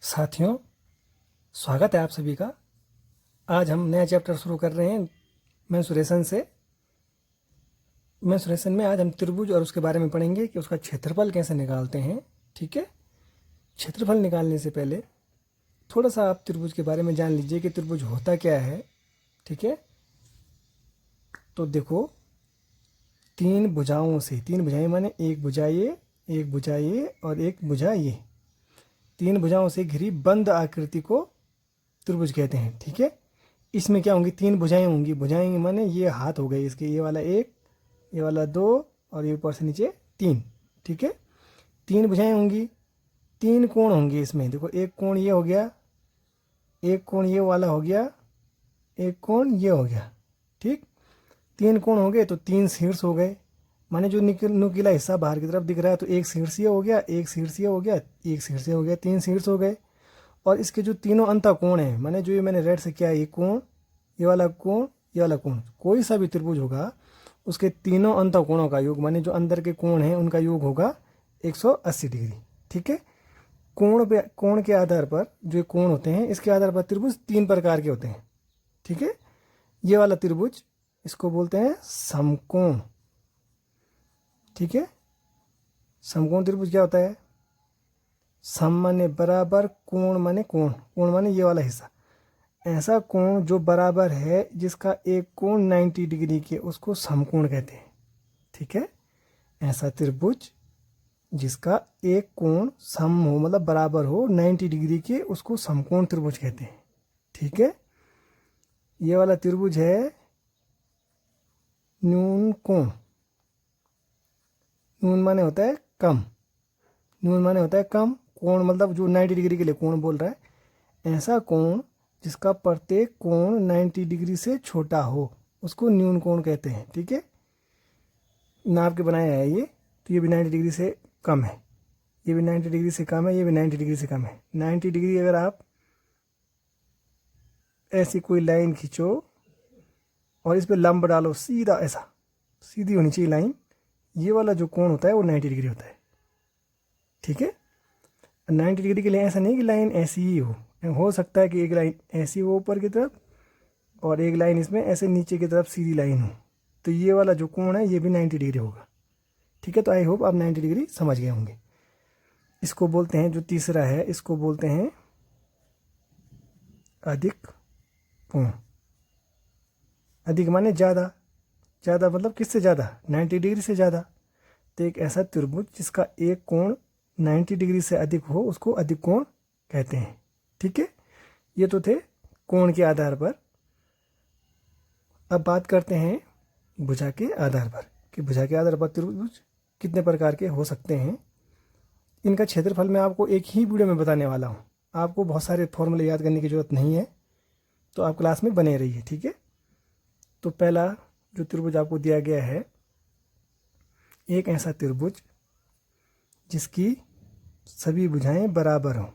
साथियों, स्वागत है आप सभी का। आज हम नया चैप्टर शुरू कर रहे हैं मेंसुरेशन से। मेंसुरेशन में आज हम त्रिभुज और उसके बारे में पढ़ेंगे कि उसका क्षेत्रफल कैसे निकालते हैं। ठीक है। क्षेत्रफल निकालने से पहले थोड़ा सा आप त्रिभुज के बारे में जान लीजिए कि त्रिभुज होता क्या है। ठीक है। तो देखो, तीन भुजाएं माने एक भुजा ये, एक भुजा ये और एक भुजा ये, तीन भुजाओं से घिरी बंद आकृति को त्रिभुज कहते हैं। ठीक है। इसमें क्या होंगी? तीन भुजाएं होंगी। भुजाएं माने ये हाथ हो गए इसके, ये वाला एक, ये वाला दो और ये ऊपर से नीचे तीन। ठीक है। तीन भुजाएं होंगी, तीन कोण होंगे इसमें। देखो, एक कोण ये हो गया, एक कोण ये वाला हो गया, एक कोण ये हो गया। ठीक। तीन कोण हो गए तो तीन शीर्ष हो गए, माने जो नुकीला हिस्सा बाहर की तरफ दिख रहा है। तो एक शीर्ष ये हो गया, एक शीर्ष ये हो गया, एक शीर्ष ये हो गया, तीन शीर्ष हो गए। और इसके जो तीनों अंतः कोण हैं, माने जो ये मैंने रेड से किया है, ये कोण, ये वाला कोण, ये वाला कोण, कोई सा भी त्रिभुज होगा उसके तीनों अंतः कोणों का योग, माने जो अंदर के कोण हैं उनका योग होगा 180 डिग्री। ठीक है। कोण के आधार पर जो कोण होते हैं, इसके आधार पर त्रिभुज तीन प्रकार के होते हैं। ठीक है। ये वाला त्रिभुज, इसको बोलते हैं समकोण। ठीक है। समकोण त्रिभुज क्या होता है? सम माने बराबर, कोण माने कोण, कोण माने ये वाला हिस्सा। ऐसा कोण जो बराबर है, जिसका एक कोण 90 डिग्री के, उसको समकोण कहते हैं। ठीक है। ऐसा त्रिभुज जिसका एक कोण सम हो, मतलब बराबर हो 90 डिग्री के, उसको समकोण त्रिभुज कहते हैं। ठीक है। ये वाला त्रिभुज है न्यून कोण। न्यून माने होता है कम, न्यून माने होता है कम, कोण मतलब जो 90 डिग्री के लिए कोण बोल रहा है। ऐसा कोण जिसका प्रत्येक कोण 90 डिग्री से छोटा हो, उसको न्यून कोण कहते हैं। ठीक है। नाप के बनाया है ये, तो ये भी 90 डिग्री से कम है, ये भी 90 डिग्री से कम है, ये भी 90 डिग्री से कम है। 90 डिग्री अगर आप ऐसी कोई लाइन खींचो और इस पर लंब डालो सीधा, ऐसा सीधी होनी चाहिए लाइन, ये वाला जो कोण होता है वो 90 डिग्री होता है। ठीक है। 90 डिग्री के लिए ऐसा नहीं कि लाइन ऐसी ही हो सकता है कि एक लाइन ऐसी हो ऊपर की तरफ और एक लाइन इसमें ऐसे नीचे की तरफ सीधी लाइन हो, तो ये वाला जो कोण है ये भी 90 डिग्री होगा। ठीक है। तो आई होप आप 90 डिग्री समझ गए होंगे। इसको बोलते हैं, जो तीसरा है, इसको बोलते हैं अधिक कोण। अधिक माने ज़्यादा, ज़्यादा मतलब किससे ज़्यादा? 90 डिग्री से ज़्यादा। तो एक ऐसा त्रिभुज जिसका एक कोण 90 डिग्री से अधिक हो, उसको अधिक कोण कहते हैं। ठीक है। ये तो थे कोण के आधार पर। अब बात करते हैं भुजा के आधार पर, कि भुजा के आधार पर त्रिभुज कितने प्रकार के हो सकते हैं। इनका क्षेत्रफल मैं आपको एक ही वीडियो में बताने वाला हूँ, आपको बहुत सारे फॉर्मूले याद करने की ज़रूरत नहीं है, तो आप क्लास में बने रहिए। ठीक है। तो पहला जो त्रिभुज आपको दिया गया है, एक ऐसा त्रिभुज जिसकी सभी भुजाएं बराबर हों।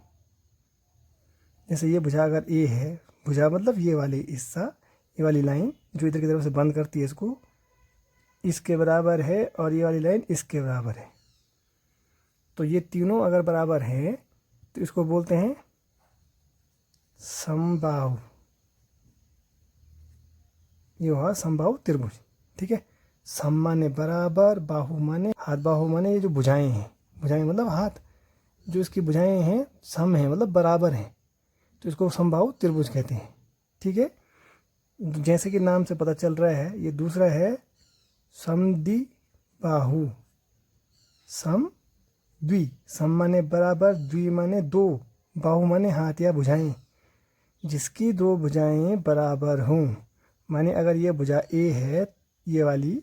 जैसे ये भुजा अगर ए है, भुजा मतलब ये वाली हिस्सा, ये वाली लाइन जो इधर की तरफ से बंद करती है इसको, इसके बराबर है, और ये वाली लाइन इसके बराबर है। तो ये तीनों अगर बराबर हैं तो इसको बोलते हैं समबाहु। ये हुआ समबाहु त्रिभुज। ठीक है। सम माने बराबर, बाहु माने हाथ, बाहु माने ये जो भुजाएं हैं, भुजाएं मतलब हाथ, जो इसकी भुजाएं हैं सम है मतलब बराबर हैं, तो इसको समबाहु त्रिभुज कहते हैं। ठीक है। जैसे कि नाम से पता चल रहा है, ये दूसरा है समद्विबाहु। सम द्वि, सम माने बराबर, द्वि माने दो, बाहु माने हाथ या भुजाएं, जिसकी दो भुजाएं बराबर हों। माने अगर ये भुजा ए है, ये वाली,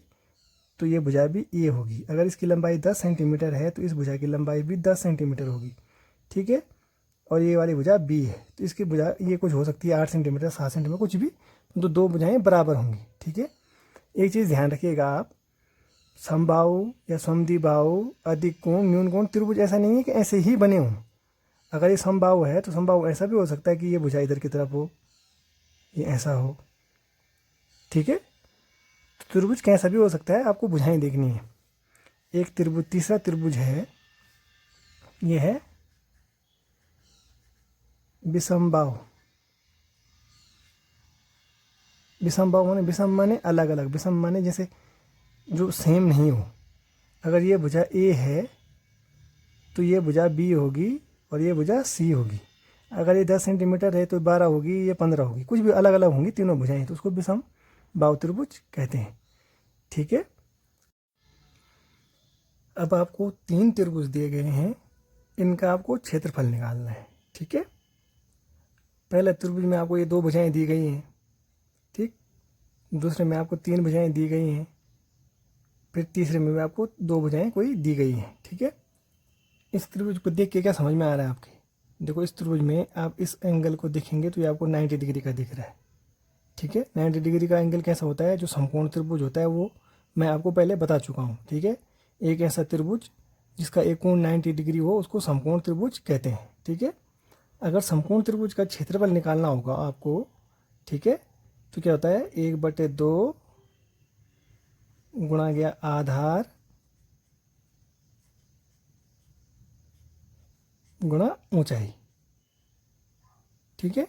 तो ये भुजा भी ए होगी। अगर इसकी लंबाई 10 सेंटीमीटर है तो इस भुजा की लंबाई भी 10 सेंटीमीटर होगी। ठीक है। और ये वाली भुजा बी है, तो इसकी भुजा ये कुछ हो सकती है 8 सेंटीमीटर, 7 सेंटीमीटर, कुछ भी, तो दो भुजाएं बराबर होंगी। ठीक है। एक चीज़ ध्यान रखिएगा आप, समबाहु या समद्विबाहु, अधिक कोण, न्यून कोण त्रिभुज ऐसा नहीं है कि ऐसे ही बने हों। अगर ये समबाहु है तो समबाहु ऐसा भी हो सकता है कि ये भुजा इधर की तरफ हो, ये ऐसा हो। ठीक है। त्रिभुज कैसा भी हो सकता है, आपको भुजाएं देखनी है। एक त्रिभुज, तीसरा त्रिभुज है, ये है विषमबाहु। विषमबाहु माने, विषम माने अलग अलग, विषम माने जैसे जो सेम नहीं हो। अगर ये भुजा ए है तो ये भुजा बी होगी और ये भुजा सी होगी। अगर ये 10 सेंटीमीटर है तो 12 होगी, ये 15 होगी, कुछ भी अलग अलग होंगी तीनों भुजाएं, तो उसको विषम बाहु त्रिभुज कहते हैं। ठीक है, अब आपको 3 त्रिभुज दिए गए हैं, इनका आपको क्षेत्रफल निकालना है। ठीक है, पहले त्रिभुज में आपको ये 2 भुजाएं दी गई हैं, ठीक, दूसरे में आपको 3 भुजाएं दी गई हैं, फिर तीसरे में भी आपको 2 भुजाएं कोई दी गई हैं। ठीक है, इस त्रिभुज को देख के क्या समझ में आ रहा है आपके? देखो, इस त्रिभुज में आप इस एंगल को देखेंगे तो ये आपको 90 डिग्री का दिख रहा है। ठीक है, 90 डिग्री का एंगल कैसा होता है? जो समकोण त्रिभुज होता है वो मैं आपको पहले बता चुका हूँ। ठीक है, एक ऐसा त्रिभुज जिसका एक कोण 90 डिग्री हो उसको समकोण त्रिभुज कहते हैं। ठीक है, अगर समकोण त्रिभुज का क्षेत्रफल निकालना होगा आपको, ठीक है, तो क्या होता है? 1/2 गुणा गया आधार गुणा ऊंचाई। ठीक है,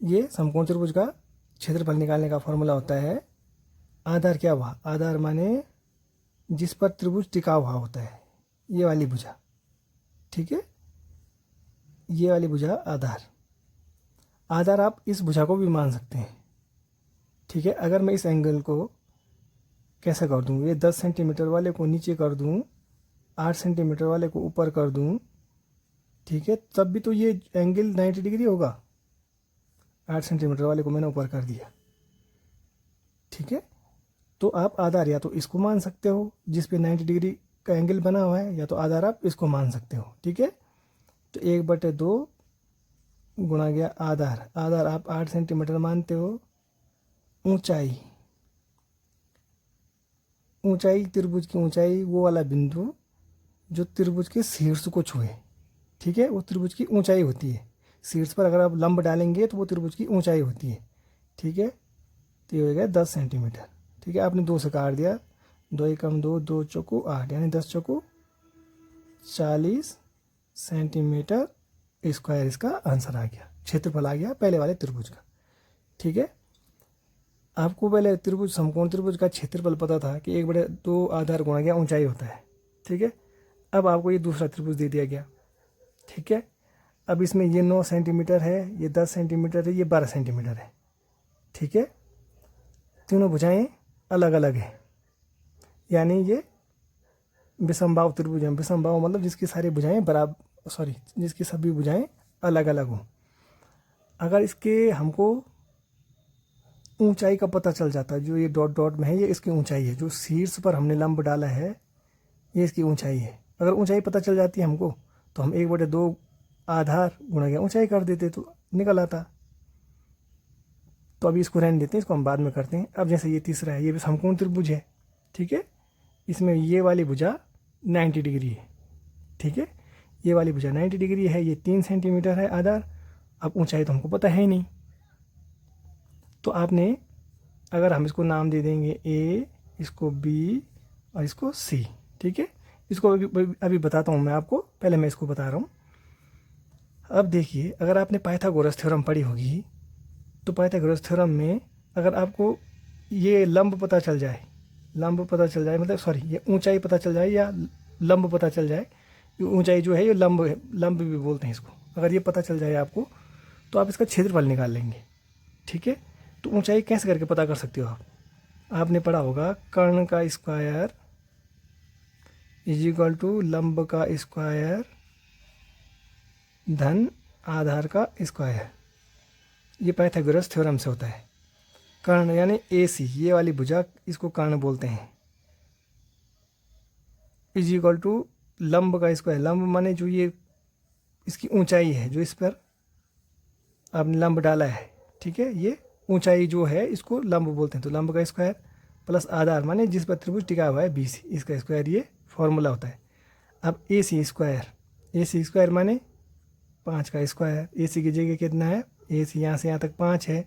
ये समकोण त्रिभुज का क्षेत्रफल निकालने का फॉर्मूला होता है। आधार क्या हुआ? आधार माने जिस पर त्रिभुज टिका हुआ होता है, ये वाली भुजा। ठीक है, ये वाली भुजा आधार। आधार आप इस भुजा को भी मान सकते हैं। ठीक है, अगर मैं इस एंगल को कैसे कर दूं? ये 10 सेंटीमीटर वाले को नीचे कर दूं, 8 सेंटीमीटर वाले को ऊपर कर दूं, ठीक है, तब भी तो ये एंगल 90 डिग्री होगा। 8 सेंटीमीटर वाले को मैंने ऊपर कर दिया। ठीक है, तो आप आधार या तो इसको मान सकते हो जिस पे 90 डिग्री का एंगल बना हुआ है, या तो आधार आप इसको मान सकते हो। ठीक है, तो 1/2 गुणा गया आधार। आधार आप 8 सेंटीमीटर मानते हो। ऊंचाई, ऊंचाई त्रिभुज की ऊंचाई वो वाला बिंदु जो त्रिभुज के शीर्ष को छुए। ठीक है, वो त्रिभुज की ऊंचाई होती है। शीर्ष पर अगर आप लंब डालेंगे तो वो त्रिभुज की ऊंचाई होती है। ठीक है, तो ये हो गया 10 सेंटीमीटर। ठीक है, आपने 2 से काट दिया, 2 एकम 2, 2 चौको 8, यानी 10 चौको 40 सेंटीमीटर स्क्वायर इसका आंसर आ गया, क्षेत्रफल आ गया पहले वाले त्रिभुज का। ठीक है, आपको पहले त्रिभुज समकोण त्रिभुज का क्षेत्रफल पता था कि 1/2 आधार गुणा गया ऊंचाई होता है। ठीक है, अब आपको ये दूसरा त्रिभुज दे दिया गया। ठीक है, अब इसमें ये 9 सेंटीमीटर है, ये 10 सेंटीमीटर है, ये 12 सेंटीमीटर है। ठीक है, तीनों भुजाएं अलग अलग हैं, यानी ये विषमबाहु त्रिभुज है। विषमबाहु मतलब जिसकी सारी भुजाएं बराबर, सॉरी, जिसकी सभी भुजाएं अलग अलग हों। अगर इसके हमको ऊंचाई का पता चल जाता है, जो ये डॉट डॉट में है ये इसकी ऊंचाई है, जो शीर्ष पर हमने लंब डाला है ये इसकी ऊंचाई है। अगर ऊंचाई पता चल जाती है हमको तो हम 1/2 आधार गुणा गया ऊंचाई कर देते तो निकल आता। तो अभी इसको रहने देते हैं, इसको हम बाद में करते हैं। अब जैसे ये तीसरा है, ये भी समकोण त्रिभुज है। ठीक है, इसमें ये वाली भुजा 90 डिग्री है। ठीक है, ये वाली भुजा 90 डिग्री है, ये 3 सेंटीमीटर है आधार। अब ऊंचाई तो हमको पता है ही नहीं, तो आपने, अगर हम इसको नाम दे देंगे ए, इसको बी और इसको सी। ठीक है, इसको अभी बताता हूँ मैं आपको, पहले मैं इसको बता रहा हूँ। अब देखिए, अगर आपने पाइथागोरस थ्योरम पढ़ी होगी तो पाइथागोरस थ्योरम में अगर आपको ये लंब पता चल जाए, लंब पता चल जाए मतलब सॉरी, ये ऊंचाई पता चल जाए या लंब पता चल जाए, ये ऊंचाई जो है ये लंब है, लंब भी बोलते हैं इसको। अगर ये पता चल जाए आपको तो आप इसका क्षेत्रफल निकाल लेंगे। ठीक है, तो ऊंचाई कैसे करके पता कर सकते हो आप? आपने पढ़ा होगा कर्ण का स्क्वायर इज इक्वल टू लंब का स्क्वायर धन आधार का स्क्वायर। ये पाइथागोरस थ्योरम से होता है। कर्ण यानी AC, ये वाली भुजा, इसको कर्ण बोलते हैं। इज इक्वल टू लंब का स्क्वायर, लंब माने जो ये इसकी ऊंचाई है, जो इस पर आपने लंब डाला है। ठीक है, ये ऊंचाई जो है इसको लंब बोलते हैं। तो लंब का स्क्वायर प्लस आधार माने जिस पर त्रिभुज टिका हुआ है BC, इसका स्क्वायर, ये फॉर्मूला होता है। अब AC स्क्वायर, AC स्क्वायर माने 5 का स्क्वायर। AC की जगह कितना है? AC यहाँ से यहाँ तक 5 है।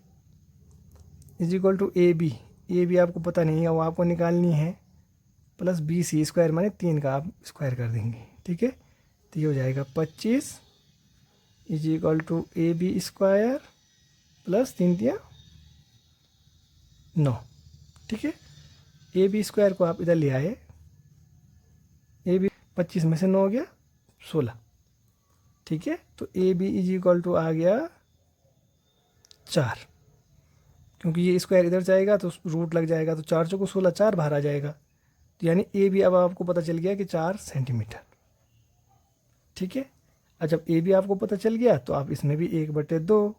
Is equal to AB, AB आपको पता नहीं है, वो आपको निकालनी है, प्लस BC स्क्वायर माने 3 का आप स्क्वायर कर देंगे। ठीक है, तो ये हो जाएगा 25 is equal to A B square plus 3×9। ठीक है, ए बी स्क्वायर को आप इधर ले आए, ए बी 25 में से 9 हो गया 16। ठीक है, तो a b is equal to आ गया 4, क्योंकि ये स्क्वायर इधर जाएगा तो रूट लग जाएगा, तो 4 चौको 16, 4 बाहर आ जाएगा। तो यानी ए बी अब आपको पता चल गया कि 4 सेंटीमीटर। ठीक है, और जब ए बी आपको पता चल गया तो आप इसमें भी 1/2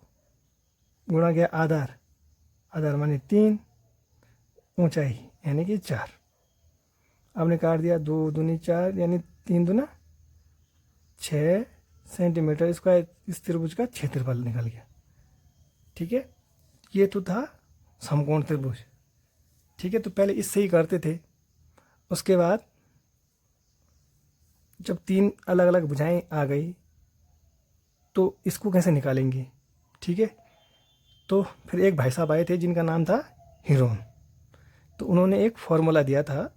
गुणा गया आधार, आधार माने 3, ऊंचाई यानी कि 4। आपने काट दिया, 2 दूनी 4 यानी 3 दूना 6 सेंटीमीटर स्क्वायर इस त्रिभुज का क्षेत्रफल निकल गया। ठीक है, ये तो था समकोण त्रिभुज। ठीक है, तो पहले इससे ही करते थे। उसके बाद जब 3 अलग अलग भुजाएं आ गई तो इसको कैसे निकालेंगे। ठीक है, तो फिर एक भाई साहब आए थे जिनका नाम था हीरोन, तो उन्होंने एक फॉर्मूला दिया था।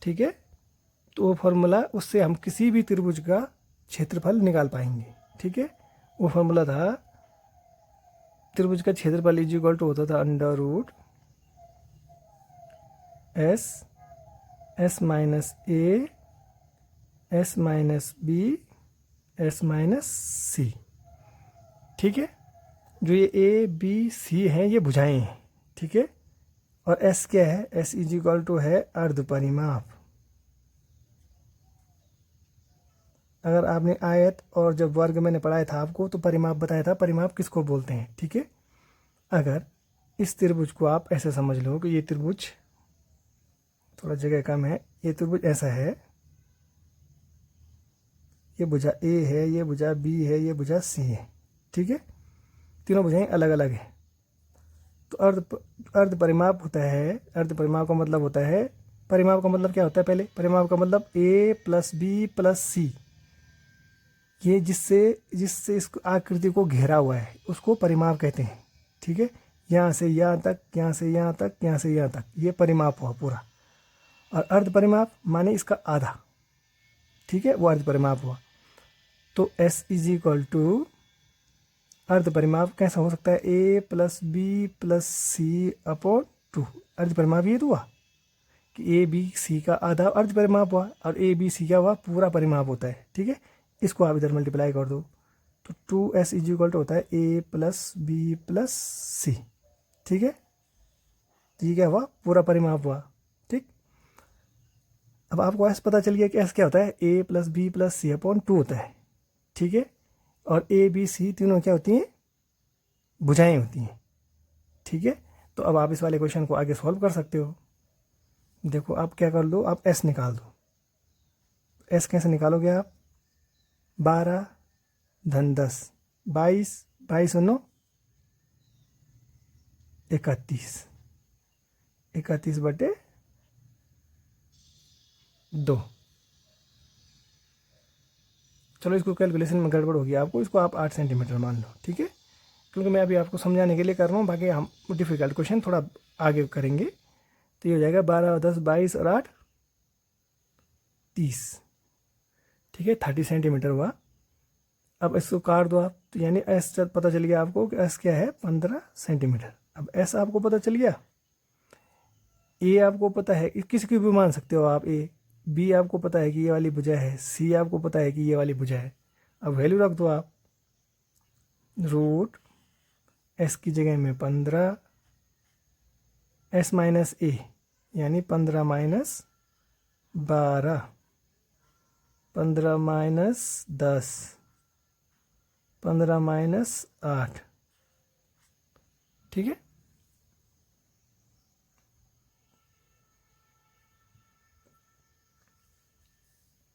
ठीक है, तो वो फॉर्मूला, उससे हम किसी भी त्रिभुज का क्षेत्रफल निकाल पाएंगे। ठीक है, वो फॉर्मूला था, त्रिभुज का क्षेत्रफल इज इक्वल टू होता था under root s, s minus a, s minus b, s minus c. ठीक है, जो ये ए बी सी हैं ये भुजाएं हैं। ठीक है, और एस क्या है, एस इज इक्वल टू है अर्ध परिमाप। अगर आपने आयत और जब वर्ग मैंने पढ़ाया था आपको तो परिमाप बताया था, परिमाप किसको बोलते हैं। ठीक है, अगर इस त्रिभुज को आप ऐसे समझ लो कि ये त्रिभुज, थोड़ा जगह कम है, ये त्रिभुज ऐसा है, ये भुजा ए है, ये भुजा बी है, ये भुजा सी है। ठीक है, तीनों भुजाएं अलग अलग है। तो अर्ध परिमाप होता है, अर्ध परिमाप का मतलब होता है, परिमाप का मतलब क्या होता है, पहले परिमाप का मतलब ए प्लस बी प्लस सी, ये जिससे जिससे इस आकृति को घेरा हुआ है उसको परिमाप कहते हैं। ठीक है, यहाँ से यहाँ तक, यहाँ से यहाँ तक, यहाँ से यहाँ तक, ये परिमाप हुआ पूरा। और अर्ध परिमाप माने इसका आधा। ठीक है, वो अर्ध परिमाप हुआ। तो एस इज इक्वल टू अर्ध परिमाप कैसा हो सकता है, ए प्लस बी प्लस सी अपॉन 2। अर्ध परिमाप ये तो हुआ कि ए बी सी का आधा अर्ध परिमाप हुआ, और ए बी सी का हुआ पूरा परिमाप होता है। ठीक है, इसको आप इधर मल्टीप्लाई कर दो तो 2s इज इक्वल टू होता है ए प्लस बी प्लस सी। ठीक है, तो ये क्या हुआ, पूरा परिमाप हुआ। ठीक, अब आपको ऐसा पता चल गया कि एस क्या होता है, ए प्लस बी प्लस सी अपॉन 2 होता है। ठीक है, और ए बी सी तीनों क्या होती हैं, भुजाएं होती हैं। ठीक है, तो अब आप इस वाले क्वेश्चन को आगे सॉल्व कर सकते हो। देखो आप क्या कर लो, आप एस निकाल दो। एस कैसे निकालोगे आप, 12 धन 10 22, 22 और 9 31, 31/2। चलो इसको कैलकुलेशन में गड़बड़ होगी आपको, इसको आप 8 सेंटीमीटर मान लो। ठीक है, क्योंकि मैं अभी आपको समझाने के लिए कर रहा हूँ, बाकी हम डिफ़िकल्ट क्वेश्चन थोड़ा आगे करेंगे। तो ये हो जाएगा 12 और 10 22 और 8 30। ठीक है, 30 सेंटीमीटर हुआ। अब इसको काट दो आप, तो यानी एस पता चल गया आपको कि एस क्या है, 15 सेंटीमीटर। अब एस आपको पता चल गया, ए आपको पता है, किसी की भी मान सकते हो आप, ए बी आपको पता है कि ये वाली भुजा है, सी आपको पता है कि ये वाली भुजा है। अब वैल्यू रख दो आप, रूट एस की जगह में 15, एस माइनस ए यानी 15 माइनस 12, 15 माइनस 10, 15 माइनस 8। ठीक है,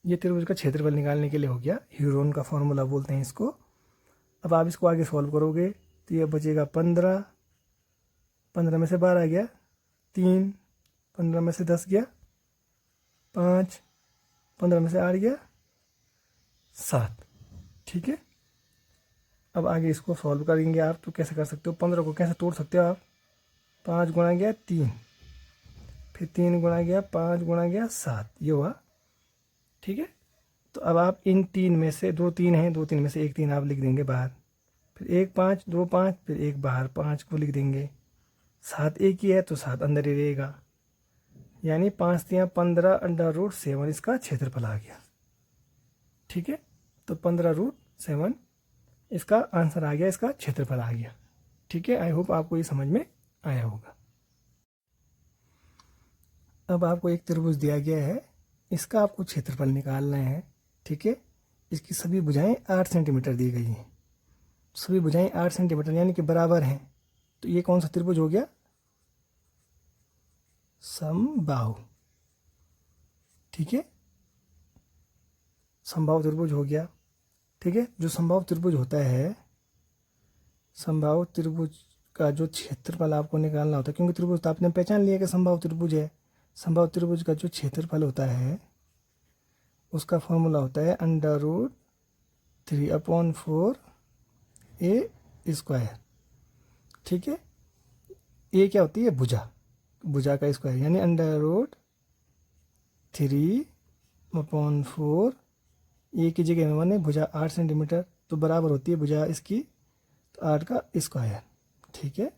ये त्रिभुज का क्षेत्रफल निकालने के लिए हो गया, ह्यूरोन का फॉर्मूला बोलते हैं इसको। अब आप इसको आगे सॉल्व करोगे तो ये बचेगा 15, 15 में से 12 गया 3, 15 में से 10 गया 5, 15 में से 8 गया 7। ठीक है, अब आगे इसको सॉल्व करेंगे आप, तो कैसे कर सकते हो, 15 को कैसे तोड़ सकते हो आप, 5 गुणा गया 3, फिर 3 गुणा गया 5 गुणा गया 7, ये हुआ। ठीक है, तो अब आप इन तीन में से दो तीन हैं, दो तीन में से एक तीन आप लिख देंगे बाहर, फिर एक पाँच, दो पाँच, फिर एक बाहर, पाँच को लिख देंगे। सात एक ही है तो सात अंदर ही रहेगा, यानी 5 तियाँ 15√7 इसका क्षेत्रफल आ गया। ठीक है, तो 15√7 इसका आंसर आ गया, इसका क्षेत्रफल आ गया। ठीक है, आई होप आपको ये समझ में आया होगा। अब आपको एक त्रिभुज दिया गया है, इसका आपको क्षेत्रफल निकालना है। ठीक है, इसकी सभी भुजाएं 8 सेंटीमीटर दी गई हैं, सभी भुजाएं 8 सेंटीमीटर यानी कि बराबर हैं। तो ये कौन सा त्रिभुज हो गया? समबाहु। ठीक है, समबाहु त्रिभुज हो गया। ठीक है, जो समबाहु त्रिभुज होता है, समबाहु त्रिभुज का जो क्षेत्रफल आपको निकालना होता है, क्योंकि त्रिभुज तो आपने पहचान लिया कि समबाहु त्रिभुज है। समबाहु त्रिभुज का जो क्षेत्रफल होता है उसका फॉर्मूला होता है √3/4a²। ठीक है, ए क्या होती है? भुजा, भुजा का स्क्वायर, यानी √3/4, ए की जगह में माने भुजा 8 सेंटीमीटर, तो बराबर होती है भुजा इसकी तो 8 का स्क्वायर। ठीक है,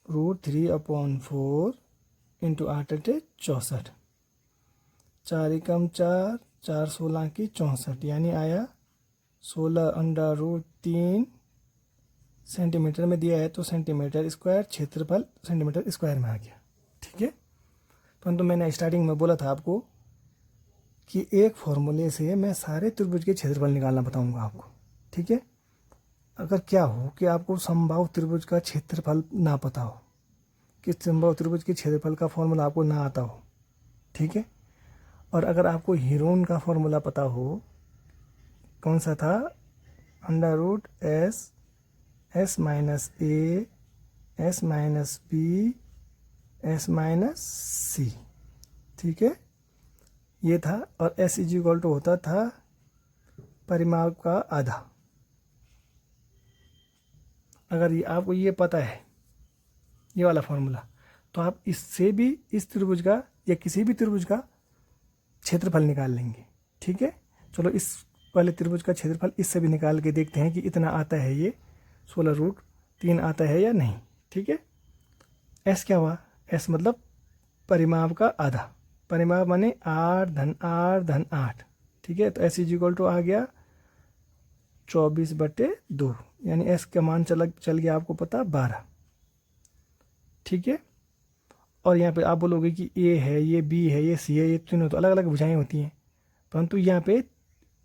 √3/4 इंटू 8 × 64, 4 एकम 4, 4 16 की 64, यानी आया 16√3 सेंटीमीटर में दिया है तो सेंटीमीटर स्क्वायर, क्षेत्रफल सेंटीमीटर स्क्वायर में आ गया। ठीक है, परंतु मैंने स्टार्टिंग में बोला था आपको कि एक फॉर्मूले से मैं सारे त्रिभुज के क्षेत्रफल निकालना बताऊंगा आपको। ठीक है, अगर क्या हो कि आपको समबाहु त्रिभुज का क्षेत्रफल ना पता हो, कि समबाहु त्रिभुज के क्षेत्रफल का फॉर्मूला आपको ना आता हो। ठीक है, और अगर आपको हीरोन का फॉर्मूला पता हो, कौन सा था? √s s minus a s minus b s minus c। ठीक है, ये था, और s इज इक्वल टू होता था परिमाप का आधा। अगर ये आपको ये पता है, ये वाला फॉर्मूला, तो आप इससे भी इस त्रिभुज का या किसी भी त्रिभुज का क्षेत्रफल निकाल लेंगे। ठीक है, चलो इस वाले त्रिभुज का क्षेत्रफल इससे भी निकाल के देखते हैं कि इतना आता है, ये 16√3 आता है या नहीं। ठीक है, एस क्या हुआ? एस मतलब परिमाप का आधा, परिमाप माने 8 धन 8 धन 8। ठीक है, तो एस इज इक्वल टू आ गया 24/2, यानी एस का मान चल गया आपको पता 12। ठीक है, और यहाँ पे आप बोलोगे कि ए है, ये बी है, ये सी है, ये तीनों तो अलग अलग भुजाएं होती हैं, परंतु यहाँ पे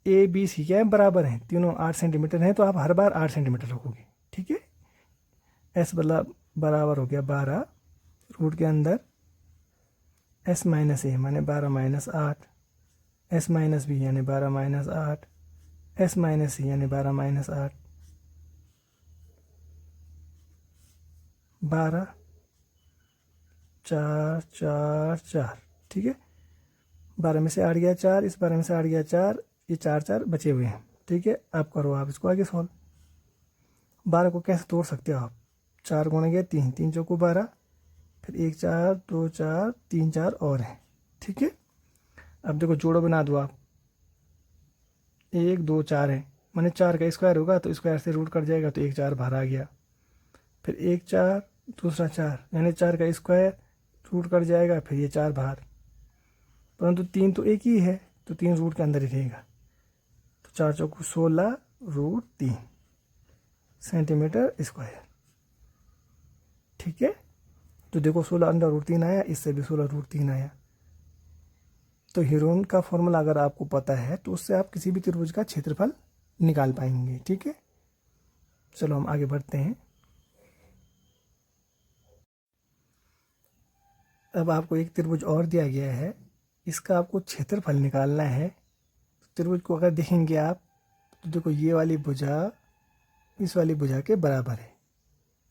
ए बी सी क्या है? बराबर हैं, तीनों 8 सेंटीमीटर हैं, तो आप हर बार 8 सेंटीमीटर रखोगे। ठीक है, एस बराबर हो गया 12, रूट के अंदर एस माइनस ए माने 12 माइनस 8, एस माइनस बी यानी 12 माइनस 8, एस माइनस सी यानी 12 माइनस 8, 12 4 4 4। ठीक है, 12 में से 8 गया 4, इस 12 में से 8 गया 4, ये 4 4 बचे हुए हैं। ठीक है, अब करो आप इसको आगे सॉल्व। 12 को कैसे तोड़ सकते हो आप? 4 गुणे गया 3, 3 चौको 12, फिर 1 4 2 4 3 4 और है। ठीक है, अब देखो जोड़ो बना दो आप, 1 2 4 है, माने 4 का स्क्वायर होगा तो स्क्वायर से रूट कट जाएगा, तो 1 4 बाहर आ गया, फिर 1 4 दूसरा 4, यानी 4 का स्क्वायर रूट कट जाएगा, फिर ये 4 बाहर, परंतु 3 तो एक ही है तो 3 रूट के अंदर ही रहेगा, तो 4 चौको 16√3 सेंटीमीटर स्क्वायर। ठीक है, तो देखो 16√3 आया, इससे भी 16√3 आया। तो हीरोन का फॉर्मूला अगर आपको पता है तो उससे आप किसी भी त्रिभुज का क्षेत्रफल निकाल पाएंगे। ठीक है, चलो हम आगे बढ़ते हैं। अब आपको एक त्रिभुज और दिया गया है, इसका आपको क्षेत्रफल निकालना है। तो त्रिभुज को अगर देखेंगे आप तो देखो ये वाली भुजा इस वाली भुजा के बराबर है,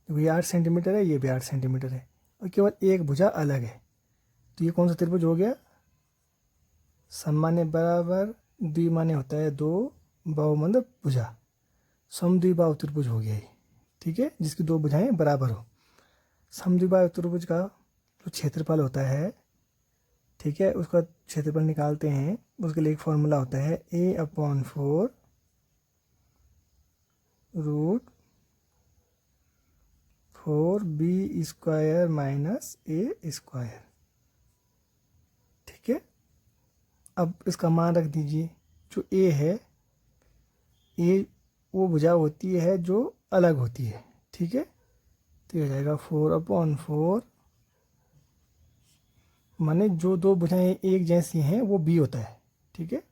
देखो ये 8 सेंटीमीटर है, ये भी 8 सेंटीमीटर है, और केवल एक भुजा अलग है, तो ये कौन सा त्रिभुज हो गया? सम माने बराबर, द्वि माने होता है 2, बाहु मतलब भुजा, समद्विबाहु त्रिभुज हो गया ये। ठीक है, जिसकी दो भुजाएं बराबर हो। समद्विबाहु त्रिभुज का जो क्षेत्रफल होता है ठीक है, उसका क्षेत्रफल निकालते हैं। उसके लिए एक फॉर्मूला होता है A/4 root 4B² minus A²। ठीक है, अब इसका मान रख दीजिए। जो A है, A वो भुजा होती है जो अलग होती है। ठीक है, तो ये हो जाएगा 4/4, माने जो दो भुजाएं एक जैसी हैं वो B होता है। ठीक है,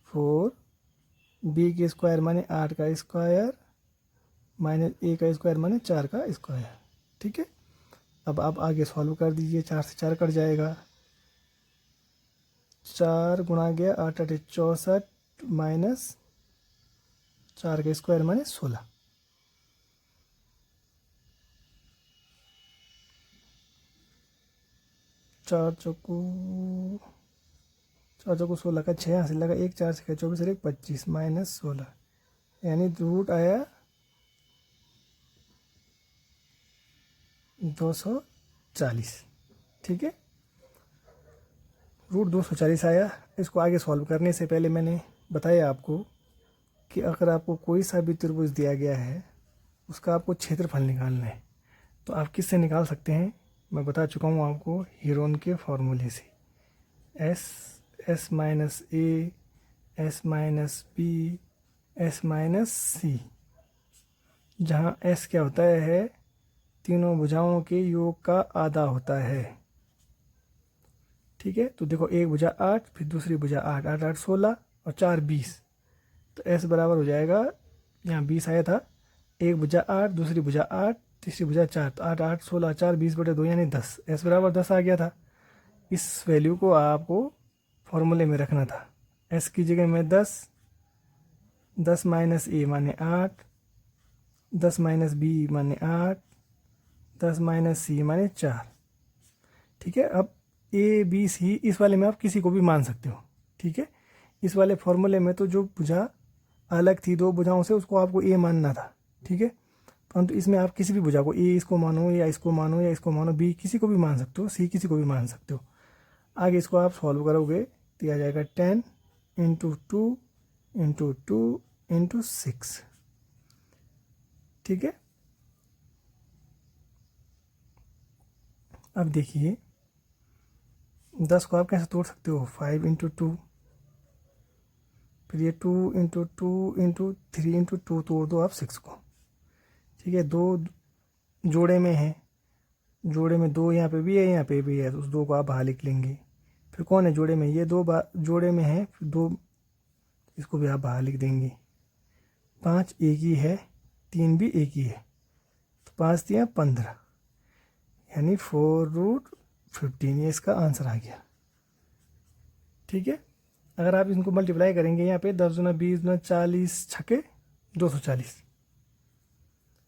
4B² माने 8 का स्क्वायर माइनस A² माने 4 का स्क्वायर। ठीक है, अब आप आगे सॉल्व कर दीजिए। 4 से 4 कट जाएगा, 4 गुणा गया 8 8 64 माइनस 4 का स्क्वायर माने 16। चार चौको 16 का 6 हासिल लगा, 1 4 से 24 1 25 माइनस 16, यानी रूट आया 240। ठीक है, रूट 240 आया। इसको आगे सॉल्व करने से पहले मैंने बताया आपको कि अगर आपको कोई सा भी त्रिभुज दिया गया है, उसका आपको क्षेत्रफल निकालना है, तो आप किससे निकाल सकते हैं? मैं बता चुका हूँ आपको, हीरोन के फॉर्मूले से। S minus A, S minus B, S minus C, जहाँ S क्या होता है? तीनों भुजाओं के योग का आधा होता है। ठीक है, तो देखो एक भुजा 8, फिर दूसरी भुजा 8, 8 8 16 और 4 20, तो S बराबर हो जाएगा, यहाँ 20 आया था, एक भुजा 8, दूसरी भुजा 8, तीसरी भुजा 4, तो 8 8 16 4 20/2 यानी 10। S बराबर 10 आ गया था। इस वैल्यू को आपको फॉर्मूले में रखना था। S की जगह में 10, 10 माइनस A माने 8, 10 माइनस B माने 8, 10 माइनस C माने 4। ठीक है, अब A B C इस वाले में आप किसी को भी मान सकते हो। ठीक है, इस वाले फॉर्मूले में तो जो भुजा अलग थी दो भुजाओं से, उसको आपको A मानना था। ठीक है, परंतु इसमें आप किसी भी भुजा को A इसको मानो या इसको मानो या इसको मानो, B किसी को भी मान सकते हो, C किसी को भी मान सकते हो। आगे इसको आप सॉल्व करोगे तो यह आ जाएगा 10 × 2 × 2 × 6। ठीक है, अब देखिए 10 को आप कैसे तोड़ सकते हो? 5 × 2, फिर ये 2 × 2 × 3 × 2 तोड़ दो आप 6 को। ठीक है, दो जोड़े में है, जोड़े में 2 यहाँ पे भी है, यहाँ पे भी है, तो उस 2 को आप बाहर लिख लेंगे। फिर कौन है जोड़े में? ये 2 जोड़े में है, फिर 2 इसको भी आप बाहर लिख देंगे। 5 एक ही है, 3 भी एक ही है, तो 5 दिया 15, यानी 4√15, ये इसका आंसर आ गया। ठीक है, अगर आप इनको मल्टीप्लाई करेंगे, यहाँ पे 10 दूना 20 दूना 40 छके 240,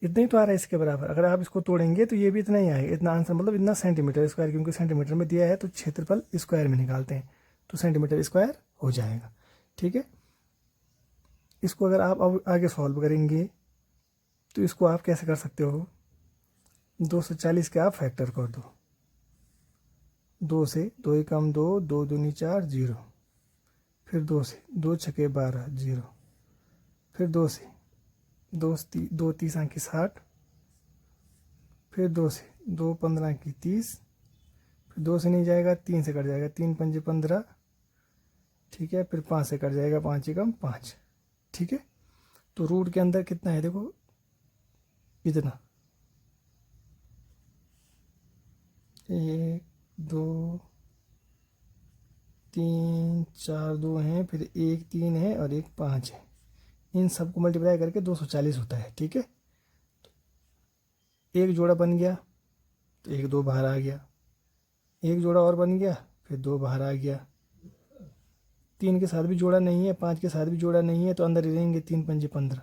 इतना ही तो आ रहा है इसके बराबर। अगर आप इसको तोड़ेंगे तो ये भी इतना ही आएगा, इतना आंसर मतलब इतना सेंटीमीटर स्क्वायर, क्योंकि सेंटीमीटर में दिया है तो क्षेत्रफल स्क्वायर में निकालते हैं, तो सेंटीमीटर स्क्वायर हो जाएगा। ठीक है, इसको अगर आप अब आगे सॉल्व करेंगे तो इसको आप कैसे कर सकते हो? 240 के आप फैक्टर कर दो, 2 से 2 एकम 2, 2 दूनी 4 0, फिर 2 से 2 छके 12 0, फिर 2 से 2 30 की 60, फिर 2 से 2 15 की 30, फिर 2 से नहीं जाएगा, 3 से कट जाएगा, 3 पंजे 15। ठीक है, फिर 5 से कट जाएगा, 5 एकम 5। ठीक है, तो रूट के अंदर कितना है देखो, इतना 1 2 3 4 2 हैं, फिर 1 3 है और 1 5 है। इन सबको मल्टीप्लाई करके 240 होता है। ठीक है, एक जोड़ा बन गया तो 1 2 बाहर आ गया, एक जोड़ा और बन गया, फिर 2 बाहर आ गया, 3 के साथ भी जोड़ा नहीं है, 5 के साथ भी जोड़ा नहीं है, तो अंदर ही रहेंगे, 3 पंजे 15,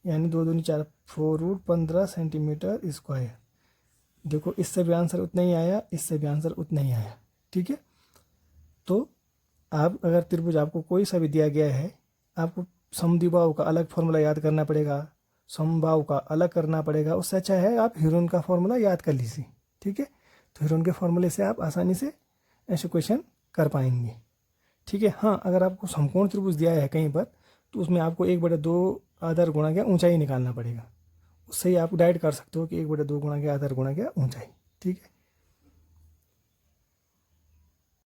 यानी 2 दूनी 4, 4√15 सेंटीमीटर स्क्वायर। देखो इससे भी आंसर उतना ही आया, इससे भी आंसर उतना ही आया। ठीक है, तो आप अगर त्रिभुज आपको कोई सा भी दिया गया है, आपको समद्विबाहु का अलग फॉर्मूला याद करना पड़ेगा, समबाहु का अलग करना पड़ेगा, उससे अच्छा है आप हीरोन का फॉर्मूला याद कर लीजिए। ठीक है, तो हीरोन के फॉर्मूले से आप आसानी से ऐसे क्वेश्चन कर पाएंगे। ठीक है। हाँ, अगर आपको समकोण त्रिभुज दिया है कहीं पर, तो उसमें आपको 1/2 आधार गुणा क्या ऊंचाई निकालना पड़ेगा। उससे ही आप डायरेक्ट कर सकते हो कि 1/2 गुणा क्या आधार गुणा क्या ऊंचाई। ठीक है।